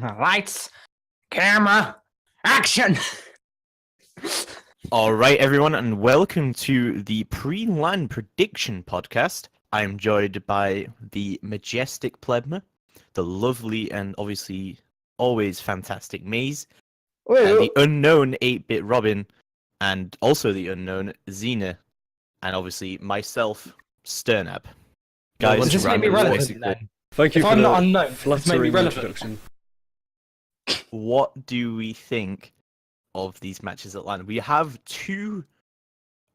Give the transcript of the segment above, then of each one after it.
Lights, camera, action! All right, everyone, and welcome to the Pre-LAN Prediction podcast. I am joined by the majestic Plebma, the lovely and obviously always fantastic MaZe, and the unknown 8bitrobin, and also the unknown Xynxa, and obviously myself, Sternab. Guys, Does this make me relevant basically, then? Thank you If for I'm the not unknown, does this make me flattering relevant? introduction. what do we think of these matches at LAN? We have two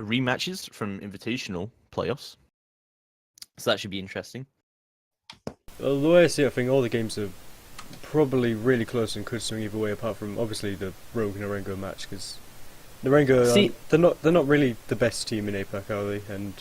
rematches from Invitational playoffs, so that should be interesting. Well, the way I see it, I think all the games are probably really close and could swing either way, apart from obviously the Rogue and the Rengo match, because the Rengo they're not really the best team in APAC, are they? And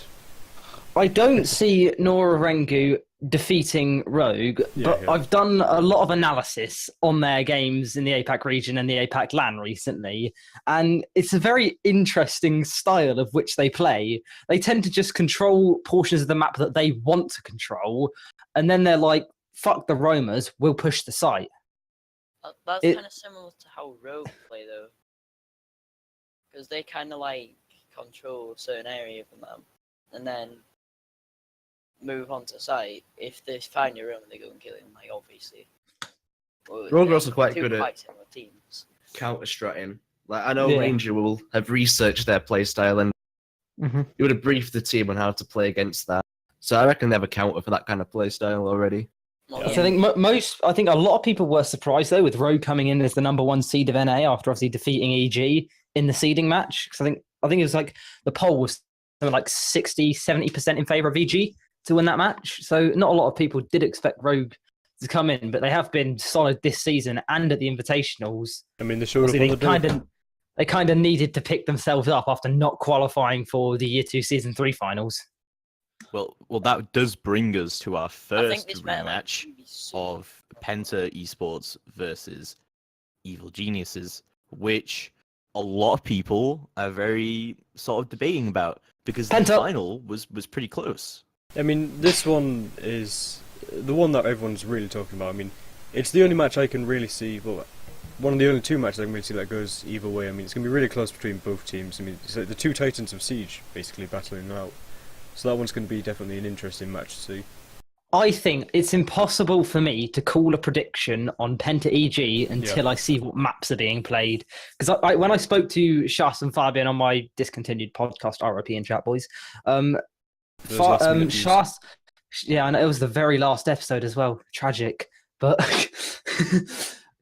I don't see Nora Rengo defeating Rogue, but I've done a lot of analysis on their games in the APAC region and the APAC LAN recently, and it's a very interesting style of which they play. They tend to just control portions of the map that they want to control, and then they're like, fuck the roamers, we'll push the site. That's kind of similar to how Rogue play, though. Because they kind of like control a certain area of the map, and then move on to site. If they find your room, they go and kill him, like, obviously. Rogue are also quite good at quite similar teams. counter-stratting. Like, I know Ranger will have researched their playstyle and he would have briefed the team on how to play against that. So I reckon they have a counter for that kind of playstyle already. So I think I think a lot of people were surprised though with Rogue coming in as the #1 seed of NA after obviously defeating EG in the seeding match. Because I think it was like the poll was something like 60-70% in favor of EG to win that match. So not a lot of people did expect Rogue to come in, but they have been solid this season and at the Invitationals. I mean, they showed up on the day. They kind of needed to pick themselves up after not qualifying for the Year 2 Season 3 finals. Well, that does bring us to our first rematch so of PENTA Esports versus Evil Geniuses, which a lot of people are very sort of debating about because the final was pretty close. I mean, this one is the one that everyone's really talking about. I mean, it's the only match I can really see. Well, one of the only two matches I can really see that goes either way. I mean, it's going to be really close between both teams. I mean, it's like the two titans of Siege basically battling it out. So that one's going to be definitely an interesting match to see. I think it's impossible for me to call a prediction on PENTA EG until I see what maps are being played. Because when I spoke to Shas and Fabian on my discontinued podcast, RIP in chat, boys, Shas, yeah, and it was the very last episode as well. Tragic. But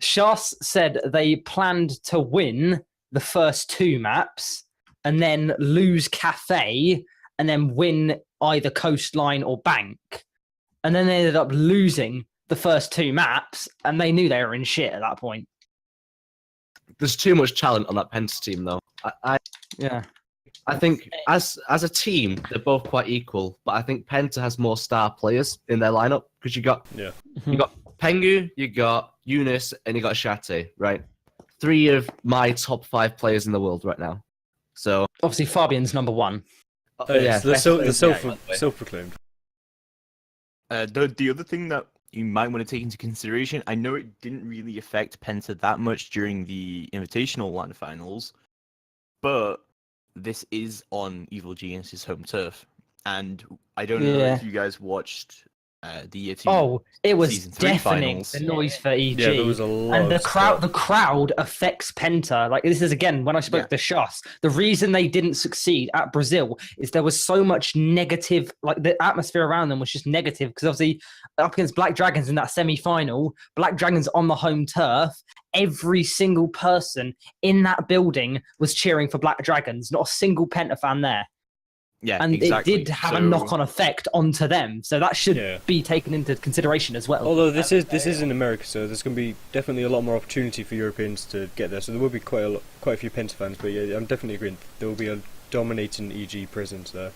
Shas said they planned to win the first two maps and then lose Cafe and then win either Coastline or Bank. And then they ended up losing the first two maps, and they knew they were in shit at that point. There's too much talent on that Penta team, though. I think as a team, they're both quite equal, but I think Penta has more star players in their lineup because you got Pengu, you got Eunice, and you got Shate, right? 3 of my top 5 players in the world right now. So obviously Fabian's #1. The self-proclaimed. The other thing that you might want to take into consideration, I know it didn't really affect PENTA that much during the Invitational LAN finals, but this is on Evil Genius's home turf, and I don't know if you guys watched the Year 2 Oh, it was Season 3 deafening, finals. the noise for EG. Yeah, there was a lot and the of crowd affects PENTA. Like, this is, again, when I spoke to Shas, the reason they didn't succeed at Brazil is there was so much negative, like, the atmosphere around them was just negative, because obviously, up against Black Dragons in that semi-final, Black Dragons on the home turf, every single person in that building was cheering for Black Dragons, not a single PENTA fan there. Yeah, and exactly. it did have a knock-on effect onto them, so that should be taken into consideration as well. Although this is in America, so there's going to be definitely a lot more opportunity for Europeans to get there. So there will be quite a few PENTA fans, but yeah, I'm definitely agreeing. There will be a dominating EG presence there.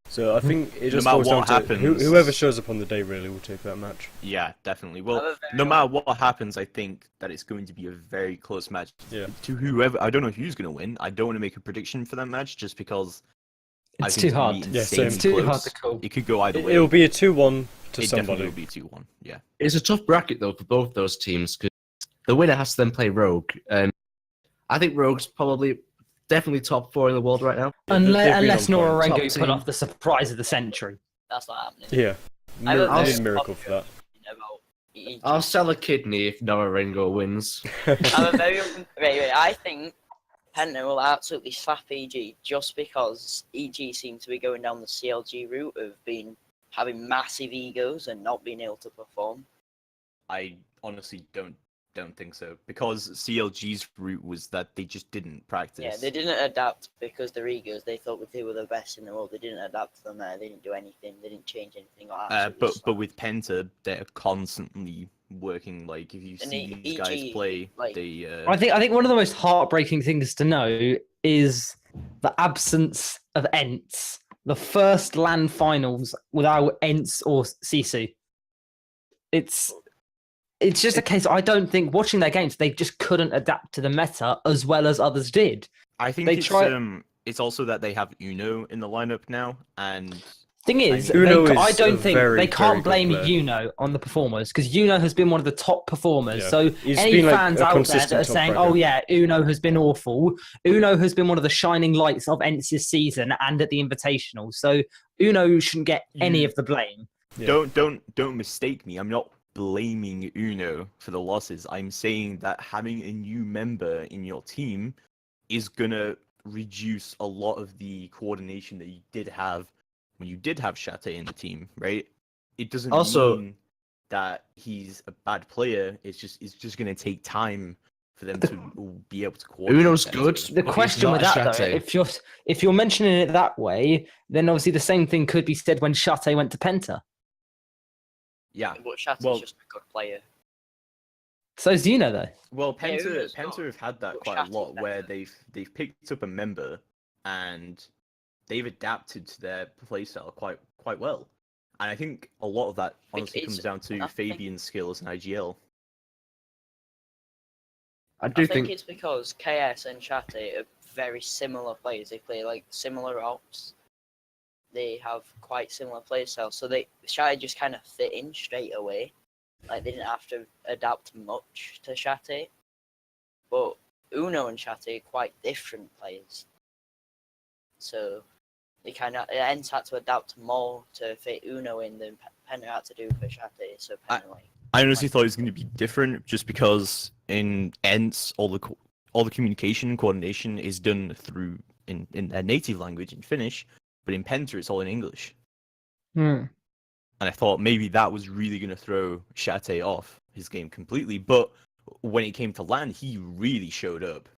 So I think it just boils down to whoever shows up on the day really will take that match. Yeah, definitely. Well, no matter what happens, I think that it's going to be a very close match. Yeah. To whoever, I don't know who's going to win. I don't want to make a prediction for that match just because it's too hard. It's too hard to call. It could go either way. It'll be a 2-1 to somebody. Definitely will be 2-1. Yeah. It's a tough bracket though for both those teams because the winner has to then play Rogue. I think Rogue's definitely top 4 in the world right now. Unless Nora Top Rengo put team. off the surprise of the century. That's not happening. Yeah, I have a I very need a miracle for that. About EG. I'll sell a kidney if Nora Rengo wins. I'm a very wait. I think Penta will absolutely slap EG just because EG seem to be going down the CLG route of having massive egos and not being able to perform. I honestly don't think so, because CLG's route was that they just didn't practice. Yeah, they didn't adapt because their egos. They thought they were the best in the world. They didn't adapt to them there. They didn't do anything. They didn't change anything. But with Penta, they're constantly working. Like, if you see these guys play, they. I think one of the most heartbreaking things to know is the absence of ENTs. The first LAN finals without ENTs or Sisu. It's just a case. I don't think watching their games, they just couldn't adapt to the meta as well as others did. I think it's also that they have Uno in the lineup now, and thing is, I don't think they can't blame Uno on the performers, because Uno has been one of the top performers. Yeah. So any fans out there that are saying, "Oh yeah, Uno has been awful," Uno has been one of the shining lights of ENTS this season and at the Invitational. So Uno shouldn't get any of the blame. Yeah. Don't mistake me. I'm not blaming Uno for the losses. I'm saying that having a new member in your team is gonna reduce a lot of the coordination that you did have when you did have Shate in the team, right? It doesn't mean that he's a bad player. It's just gonna take time for them to be able to coordinate. Uno's good. The question with that, though, if you're mentioning it that way, then obviously the same thing could be said when Shate went to Penta. Yeah, but Shatter's just a good player. So's Uno, though. Well, Penta have had that quite a lot, where they've picked up a member and they've adapted to their playstyle quite well. And I think a lot of that honestly comes down to Fabian's skills in IGL. I think it's because KS and Shate are very similar players. They play like similar ops. They have quite similar playstyles, so Shate just kind of fit in straight away. Like, they didn't have to adapt much to Shate. But Uno and Shate are quite different players. So they ENTS had to adapt more to fit Uno in than Penta had to do for Shate. So Penta, I honestly thought it was going to be different, just because in ENTS all the communication and coordination is done through in their native language in Finnish. But in Penta, it's all in English. And I thought maybe that was really going to throw Shate off his game completely. But when it came to LAN, he really showed up.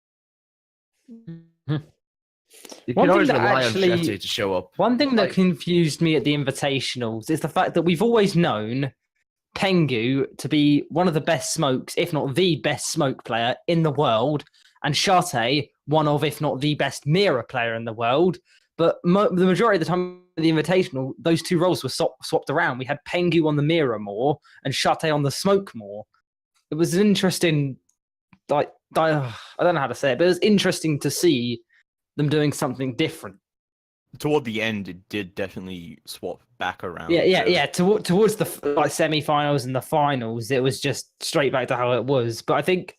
You can always rely on Shate to show up. One thing that confused me at the Invitationals is the fact that we've always known Pengu to be one of the best smokes, if not the best smoke player in the world, and Shate one of, if not the best mirror player in the world. But the majority of the time in the Invitational, those two roles were swapped around. We had Pengu on the mirror more and Shate on the smoke more. It was an interesting, I don't know how to say it, but it was interesting to see them doing something different. Toward the end, it did definitely swap back around. Yeah. Towards the semi-finals and the finals, it was just straight back to how it was. But I think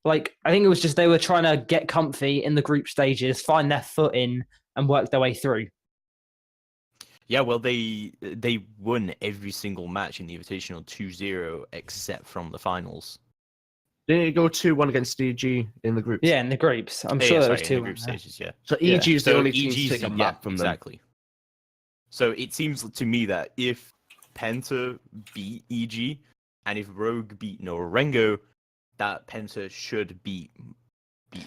it was just they were trying to get comfy in the group stages, find their footing, and work their way through. Yeah, well, they won every single match in the Invitational 2-0 except from the finals. Didn't it go 2-1 against EG in the groups? Yeah, in the groups. I'm sure there was 2 in the group stages, yeah. So EG is the only team to take a map from them. Exactly. So it seems to me that if Penta beat EG and if Rogue beat Nora Rengo, that Penta should beat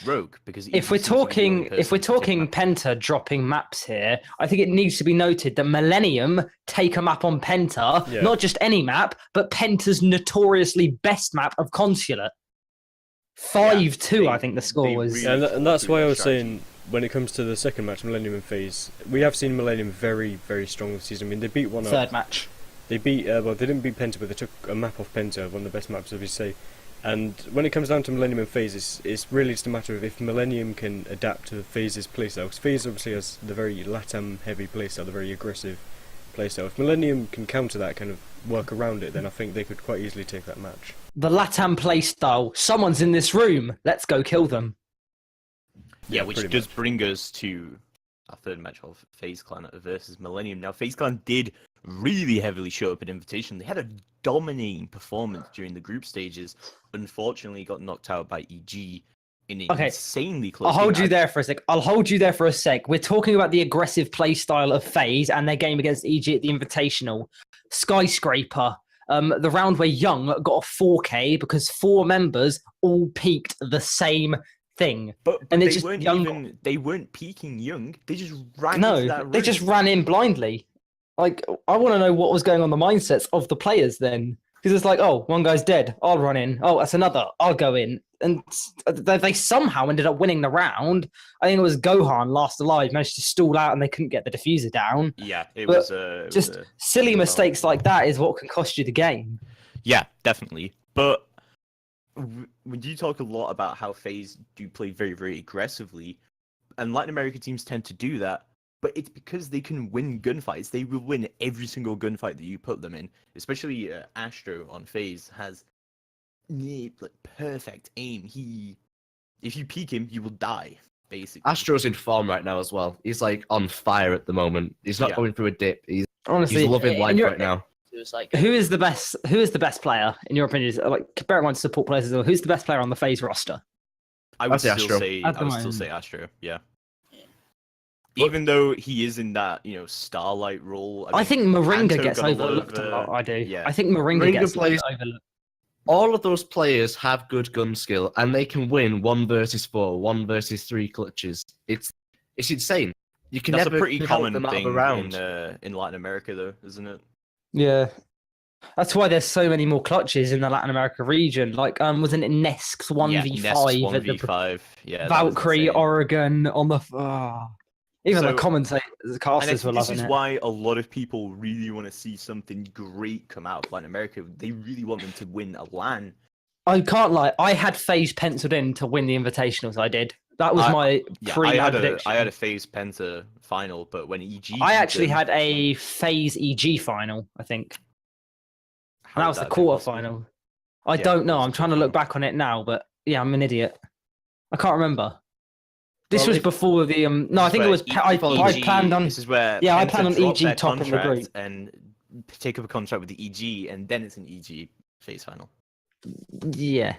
Rogue, because if we're talking Penta dropping maps here, I think it needs to be noted that Millenium take a map on Penta, not just any map, but Penta's notoriously best map of Consulate. 5-2, I think the score was. Really and that's why I was saying, when it comes to the second match, Millenium and Faze, we have seen Millenium very, very strong this season. I mean, they beat one third match. They beat they didn't beat Penta, but they took a map off Penta, one of the best maps, obviously. And when it comes down to Millenium and Faze, it's really just a matter of if Millenium can adapt to Faze's playstyle. Because Faze obviously has the very LATAM heavy playstyle, the very aggressive playstyle. If Millenium can counter that, kind of work around it, then I think they could quite easily take that match. The Latam playstyle. Someone's in this room. Let's go kill them. Yeah, which does bring us to our third match of FaZe Clan versus Millenium. Now, FaZe Clan did really heavily show up at Invitation. They had a dominating performance during the group stages. Unfortunately, got knocked out by EG in an insanely close I'll hold game. you there for a sec. We're talking about the aggressive play style of FaZe and their game against EG at the Invitational. Skyscraper. The round where Young got a 4K because 4 members all peaked the same thing. But and they weren't peaking Young. They just ran into that room. They just ran in blindly. Like, I want to know what was going on the mindsets of the players then. Because it's like, oh, one guy's dead. I'll run in. Oh, that's another. I'll go in. And they somehow ended up winning the round. I think it was Gohan, last alive, managed to stall out and they couldn't get the diffuser down. Yeah, it but was silly mistakes like that is what can cost you the game. Yeah, definitely. But we do talk a lot about how FaZe do play very, very aggressively. And Latin American teams tend to do that. But it's because they can win gunfights. They will win every single gunfight that you put them in. Especially Astro on FaZe has perfect aim. If you peek him, he will die, basically. Astro's in form right now as well. He's like on fire at the moment. He's not going through a dip. He's loving life right now. Who is the best player in your opinion? Like, bear in mind support players as well. Who's the best player on the FaZe roster? I would still say Astro. Yeah. Even though he is in that, starlight role. I think Moringa gets overlooked a lot. I do. Yeah. I think Moringa gets overlooked. All of those players have good gun skill, and they can win 1 versus 4, 1 versus 3 clutches. It's insane. You can That's never a pretty common thing around. in Latin America, though, isn't it? Yeah. That's why there's so many more clutches in the Latin America region. Like, wasn't it Nesk's 1v5? Nesk's 1v5. Yeah. Valkyrie, Oregon on the... Even the commentators, the casters were loving it. This is why a lot of people really want to see something great come out of Latin America. They really want them to win a LAN. I can't lie. I had FaZe penciled in to win the Invitationals. I did. That was my pre-LAN prediction. I had a FaZe Penta final, but when EG... I actually had a FaZe EG final, I think. And that was the quarterfinal. I don't know. I'm trying to look back on it now, but yeah, I'm an idiot. I can't remember. This was before the no, I think it was. I planned on. This is where I planned on EG top in the group and take up a contract with the EG, and then it's an EG FaZe final. Yeah.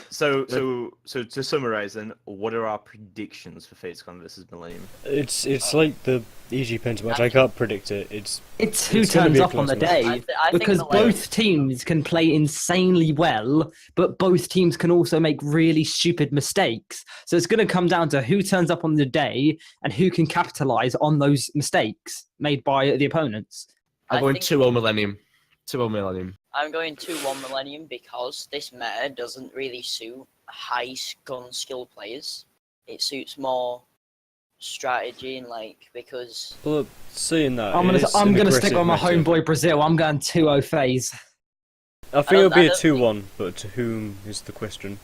So to summarize, then, what are our predictions for FaZe Clan versus Millenium? It's like the EG Penta match. I can't predict it. It's who turns up on the day, because both teams can play insanely well, but both teams can also make really stupid mistakes. So it's going to come down to who turns up on the day and who can capitalize on those mistakes made by the opponents. I'm going 2-0 Millenium. 2-0 Millenium. I'm going 2-1 Millenium because this meta doesn't really suit high gun skill players. It suits more strategy and because. Well, seeing that, I'm gonna stick with my homeboy Brazil. I'm going 2-0 FaZe. I think it'll be a 2-1, but to whom is the question?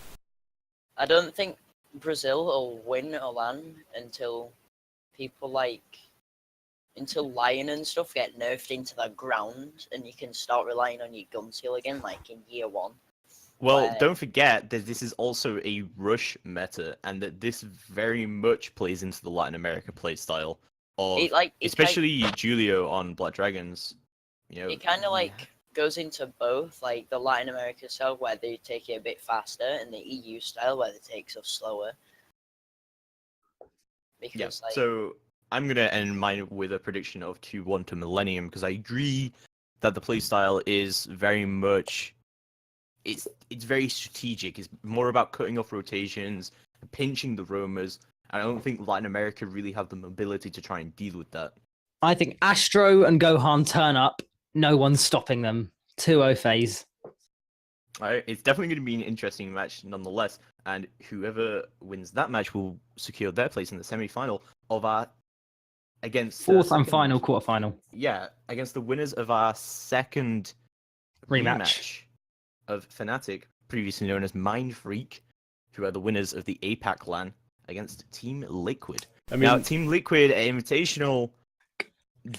I don't think Brazil will win a LAN until people until Lion and stuff get nerfed into the ground and you can start relying on your gun skill again, like in year 1. Well, don't forget that this is also a rush meta, and that this very much plays into the Latin America playstyle of, especially Julio on Black Dragons. It kind of goes into both, like the Latin America style where they take it a bit faster, and the EU style where they take stuff slower. Because, so I'm going to end mine with a prediction of 2-1 to Millenium, because I agree that the playstyle is very much... It's very strategic. It's more about cutting off rotations, pinching the roamers. I don't think Latin America really have the mobility to try and deal with that. I think Astro and Gohan turn up. No one's stopping them. 2-0 FaZe. Alright, it's definitely going to be an interesting match nonetheless. And whoever wins that match will secure their place in the semi-final of our... against fourth and final quarterfinal. Yeah, against the winners of our second rematch of FNATIC, previously known as Mind Freak, who are the winners of the APAC LAN against Team Liquid. Now, Team Liquid at Invitational,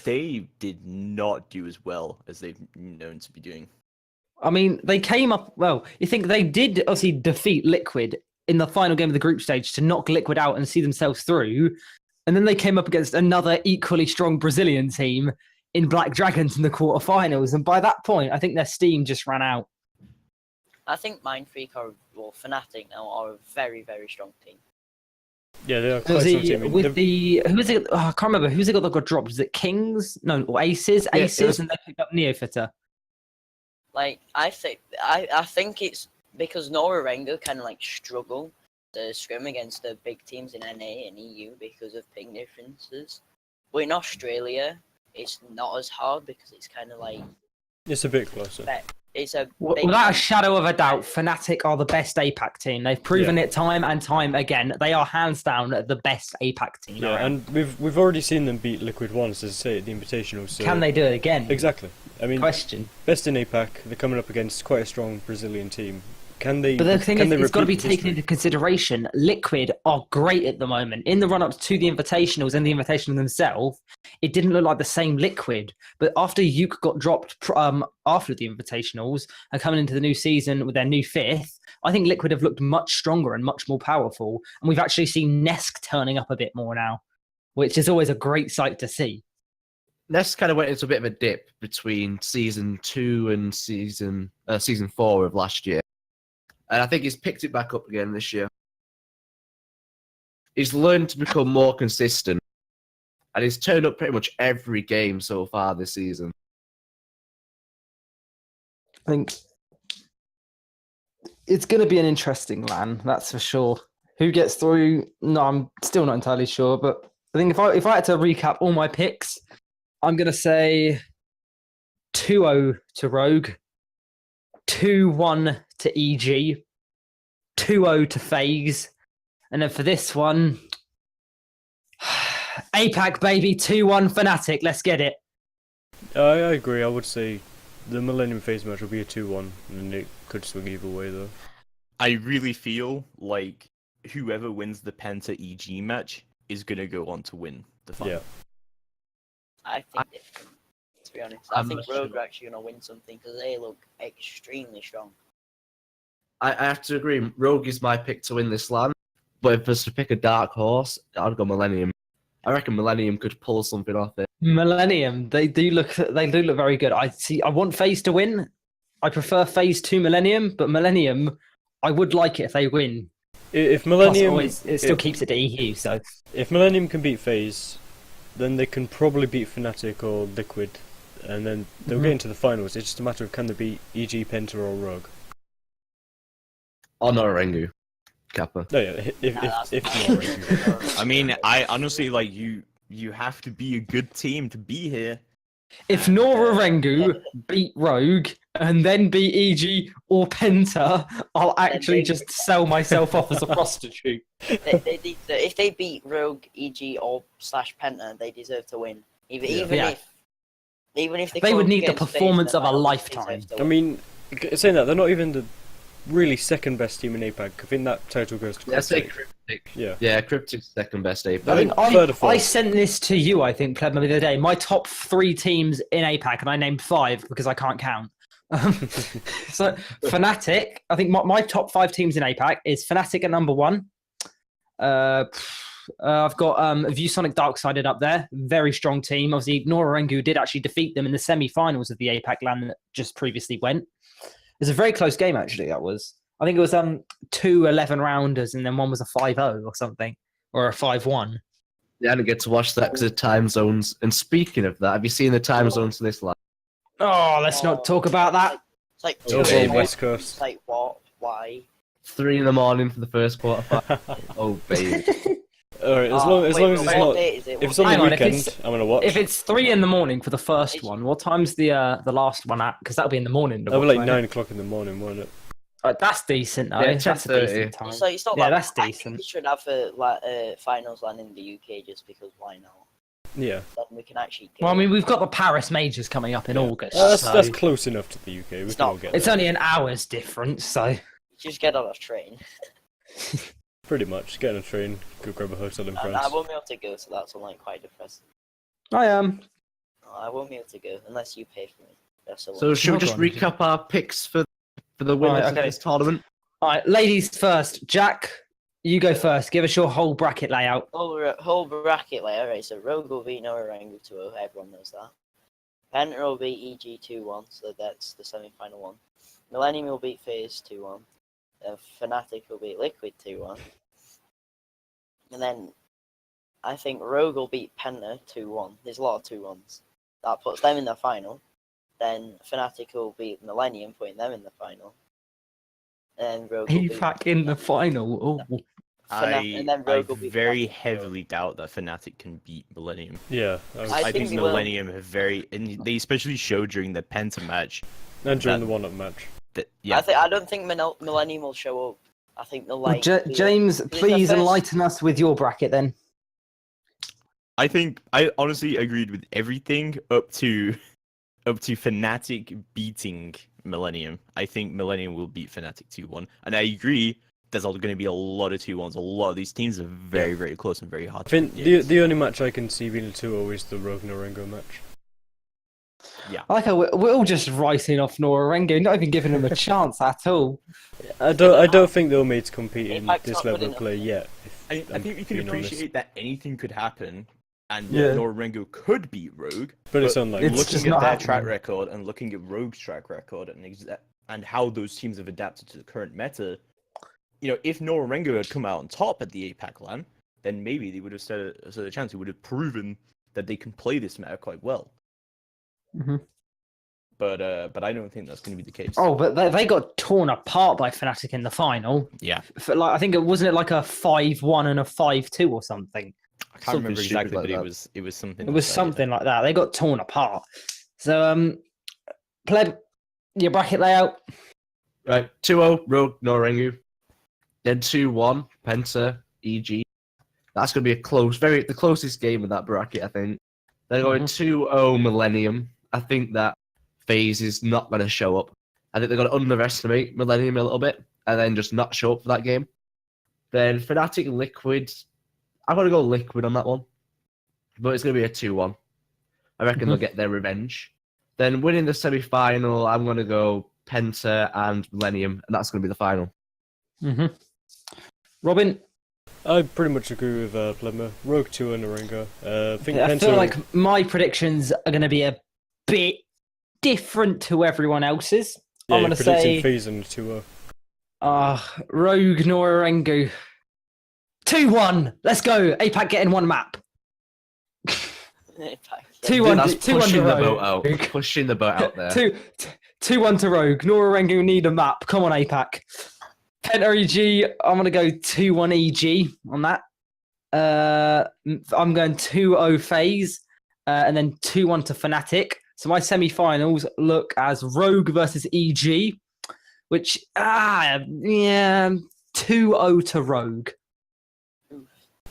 they did not do as well as they've known to be doing. I mean, they came up. Well, you think they did obviously defeat Liquid in the final game of the group stage to knock Liquid out and see themselves through, and then they came up against another equally strong Brazilian team in Black Dragons in the quarterfinals, and by that point, I think their steam just ran out. I think Mindfreak or FNATIC now are a very, very strong team. Yeah, they are quite a strong team. With the who is it? Oh, I can't remember who's it got that got dropped. Was it Kings? No, or Aces? Yeah, Aces, and they picked up Neofitter. Like I think it's because Nora Rengo kind of like struggle to scrim against the big teams in NA and EU because of ping differences. But in Australia, it's not as hard because it's kind of like it's a bit closer. It's a without a shadow of a doubt, FNATIC are the best APAC team. They've proven it time and time again. They are hands down the best APAC team. Yeah, and we've already seen them beat Liquid once, as I say, at the Invitational. So can they do it again? Exactly. I mean, question. Best in APAC, they're coming up against quite a strong Brazilian team. Can they? But the thing is, it's got to be history? taken into consideration. Liquid are great at the moment. In the run-up to the Invitationals and the Invitational themselves, it didn't look like the same Liquid. But after Uke got dropped after the Invitationals and coming into the new season with their new fifth, I think Liquid have looked much stronger and much more powerful. And we've actually seen Nesk turning up a bit more now, which is always a great sight to see. Nest kind of went into a bit of a dip between season 2 and season 4 of last year. And I think he's picked it back up again this year. He's learned to become more consistent. And he's turned up pretty much every game so far this season. I think it's going to be an interesting LAN, that's for sure. Who gets through? No, I'm still not entirely sure. But I think if I had to recap all my picks, I'm going to say 2-0 to Rogue, 2-1 to EG, 2-0 to Faze, and then for this one, APAC baby, 2-1 FNATIC. Let's get it. I agree. I would say the Millennium Phase match will be a 2-1, and it could swing either way though. I really feel like whoever wins the PENTA EG match is gonna go on to win the final. Yeah. I think different, to be honest. I think Rogue are actually going to win something because they look extremely strong. I have to agree. Rogue is my pick to win this LAN. But if I was to pick a dark horse, I'd go Millennium. I reckon Millennium could pull something off it. Millennium, they do look very good. I want FaZe to win. I prefer FaZe to Millennium, but Millennium, I would like it if they win. If Millennium, it still keeps it to EU. So if Millennium can beat FaZe, then they can probably beat FNATIC or Liquid, and then they'll get into the finals. It's just a matter of can they beat EG, PENTA, or Rogue. Or Nora Rengo, Kappa. No, yeah, if not Rengo. I mean, I honestly like you have to be a good team to be here. if Nora Rengo beat Rogue and then beat EG or PENTA, I'll actually just sell myself off as a prostitute. If they beat Rogue, EG, or /PENTA, they deserve to win. Even if they would need the performance of a lifetime. I mean, saying that, they're not even the really second best team in APAC. I think that title goes to Cryptic. Yeah, Cryptic's second best APAC. I mean, I sent this to you, I think, Plebma, the other day. My top 3 teams in APAC, and I named 5 because I can't count. So, FNATIC, I think my top 5 teams in APAC is FNATIC at number 1. I've got ViewSonic Darksided up there. Very strong team. Obviously, Nora Rengo did actually defeat them in the semi-finals of the APAC LAN that just previously went. It was a very close game, actually, that was. I think it was 2 11-rounders and then one was a 5-0 or something, or a 5-1. Yeah, I didn't get to watch that because of time zones. And speaking of that, have you seen the time zones for this LAN? Oh, let's not talk about that. It's like West Coast. It's like what? Why? 3 in the morning for the first quarter. Oh, baby. Alright, as long as it's not. If it's on the weekend, I'm gonna watch. If it's 3 in the morning for the first one, what time's the last one at? Because that'll be in the morning. That'll be like 9 o'clock in the morning, won't it? That's decent, though. Yeah, that's a decent time. It's not that's decent. We should have finals LAN in the UK just because why not? Yeah. Then we can actually. Well, I mean, we've got the Paris majors coming up in August. That's close enough to the UK. We can all get it's only an hour's difference, so. Just get on a train. Pretty much. Get on a train, go grab a hotel in France. I won't be able to go, so that's quite depressing. I am. I won't be able to go unless you pay for me. So should we just recap our picks for the winners of this tournament? All right, ladies first. Jack, you go first. Give us your whole bracket layout. Whole bracket layout. Right, so Rogue will beat Nora Rengo 2-0. Everyone knows that. Penta will beat EG 2-1, so that's the semi-final one. Millenium will beat Faze 2-1. FNATIC will beat Liquid 2-1. And then I think Rogue will beat Penta 2-1. There's a lot of 2-1s. That puts them in the final. Then FNATIC will beat Millenium, putting them in the final. And Rogue will beat APAC in the final. Oh. And then Rogue will beat very heavily doubt that FNATIC can beat Millenium. Yeah. I think Millenium have and they especially showed during the Penta match. And during the one-up match. I don't think Millenium will show up. I think they'll like... James, please enlighten us with your bracket then. I think I honestly agreed with everything up to FNATIC beating Millenium. I think Millenium will beat FNATIC 2-1. And I agree, there's going to be a lot of 2-1s. A lot of these teams are very, very close and very hard to win. The only match I can see being a 2-0 is the Rogue Nora Rengo match. Yeah. I like how we're all just writing off Nora Rengo, not even giving them a chance at all. I don't think they're made to compete in this level of play yet. I think you can appreciate that anything could happen, and Nora Rengo could beat Rogue. But it's unlikely. Looking at their track record and looking at Rogue's track record and how those teams have adapted to the current meta, if Nora Rengo had come out on top at the APAC LAN, then maybe they would have stood a chance. They would have proven that they can play this meta quite well. Mm-hmm. But I don't think that's going to be the case. Oh, but they got torn apart by FNATIC in the final. Yeah. I think it wasn't like a 5-1 and a 5-2 or something. I can't remember exactly, but it was something. It was something like that. They got torn apart. So, Pleb, your bracket layout. Right, 2-0 Rogue Nora Rengo. Then 2-1 Penta EG. That's going to be the closest game of that bracket, I think. They're going 2-0 Millenium. I think that Faze is not going to show up. I think they're going to underestimate Millenium a little bit and then just not show up for that game. Then FNATIC Liquid. I'm going to go Liquid on that one. But it's going to be a 2-1. I reckon they'll get their revenge. Then winning the semi-final, I'm going to go Penta and Millenium, and that's going to be the final. Mm-hmm. Robin? I pretty much agree with Plebma. Rogue 2 and Rengo. I feel like my predictions are going to be a bit different to everyone else's. Yeah, I'm going to say Faze and 2-0. Rogue Nora Rengo 2-1. Let's go. APAC getting one map. 2-1. That's pushing the boat out. Rogue. Pushing the boat out there. 2-1 to Rogue. Nora Rengo need a map. Come on, APAC. Penta EG, I'm going to go 2-1 EG on that. I'm going 2-0 Faze, and then 2-1 to FNATIC. So my semi-finals look as Rogue versus EG, which, 2-0 to Rogue.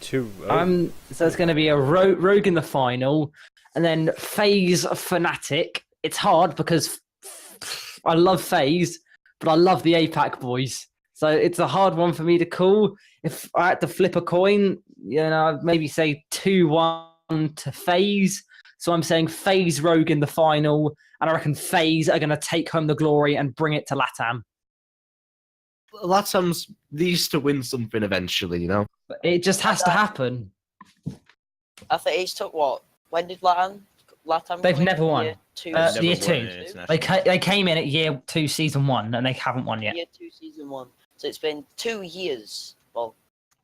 2-0. So it's going to be a Rogue in the final, and then Faze FNATIC. It's hard because I love Faze, but I love the APAC boys. So it's a hard one for me to call. If I had to flip a coin, I'd maybe say 2-1 to Faze. So I'm saying Faze Rogue in the final, and I reckon Faze are going to take home the glory and bring it to LATAM. LATAM's needs to win something eventually, But it just has to happen. I think it's took what? When did LATAM They've never won. Year 2. Year 2. They came in at year 2, season 1, and they haven't won yet. Year 2, season 1. So it's been 2 years. Well,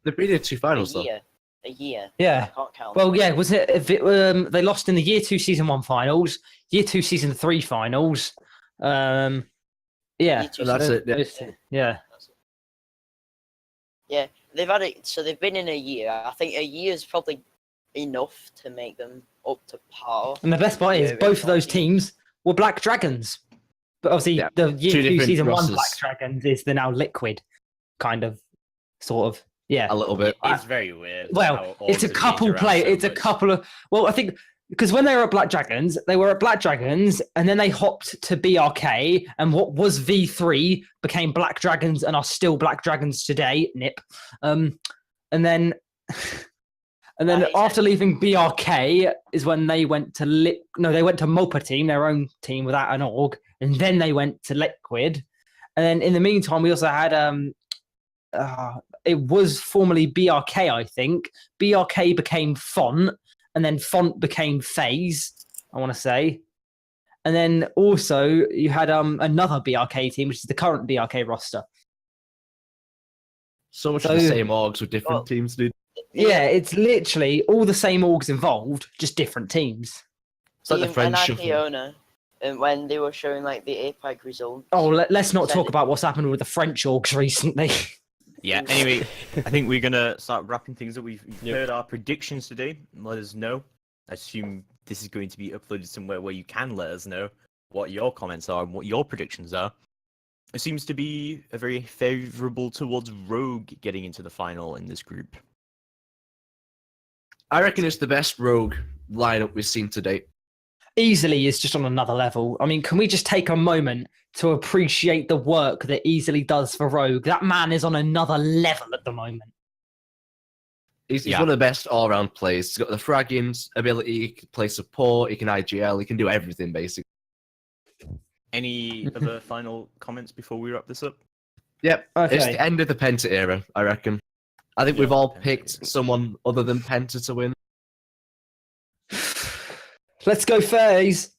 they've been in 2 finals, a year. Yeah. I can't count. Well, yeah. Was it? They lost in the year 2, season 1 finals, year 2, season 3 finals. Yeah. That's it. Yeah. Yeah, they've had it. So they've been in a year. I think a year is probably enough to make them up to par. And the best part is both of those teams were Black Dragons. But obviously, the year 2, season 1 Black Dragons is the now Liquid kind of, sort of. Yeah. A little bit. It's very weird. Well, it's a couple play. It's a couple of. Well, I think because when they were at Black Dragons, they were at Black Dragons, and then they hopped to BRK, and what was V3 became Black Dragons and are still Black Dragons today. Nip. And then And then after leaving BRK is when they went to they went to Mopa Team, their own team without an org, and then they went to Liquid. And then in the meantime, we also had it was formerly BRK, I think. BRK became Font, and then Font became Faze, I want to say. And then also you had another BRK team, which is the current BRK roster. So much of the same orgs with different teams, dude. Yeah, it's literally all the same orgs involved, just different teams. It's like the French shuffle. And when they were showing like the APAC results. Oh, let's not talk about what's happened with the French orgs recently. Yeah, anyway, I think we're going to start wrapping things up. We've heard our predictions today. Let us know. I assume this is going to be uploaded somewhere where you can let us know what your comments are and what your predictions are. It seems to be a very favourable towards Rogue getting into the final in this group. I reckon it's the best Rogue lineup we've seen to date. Easily is just on another level. I mean, can we just take a moment to appreciate the work that Easily does for Rogue? That man is on another level at the moment. He's one of the best all-round players. He's got the fragging ability, he can play support, he can IGL, he can do everything, basically. Any other final comments before we wrap this up? Yep, It's the end of the Penta era, I reckon. I think we've all picked someone other than Penta to win. Let's go Faze.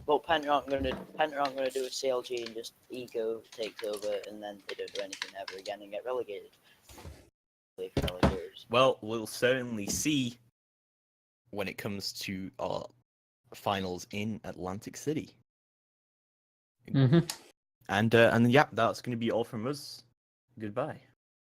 Well, Penta aren't going to do a CLG and just ego takes over, and then they don't do anything ever again and get relegated. Well, we'll certainly see when it comes to our finals in Atlantic City. Mm-hmm. And yeah, that's going to be all from us. Goodbye.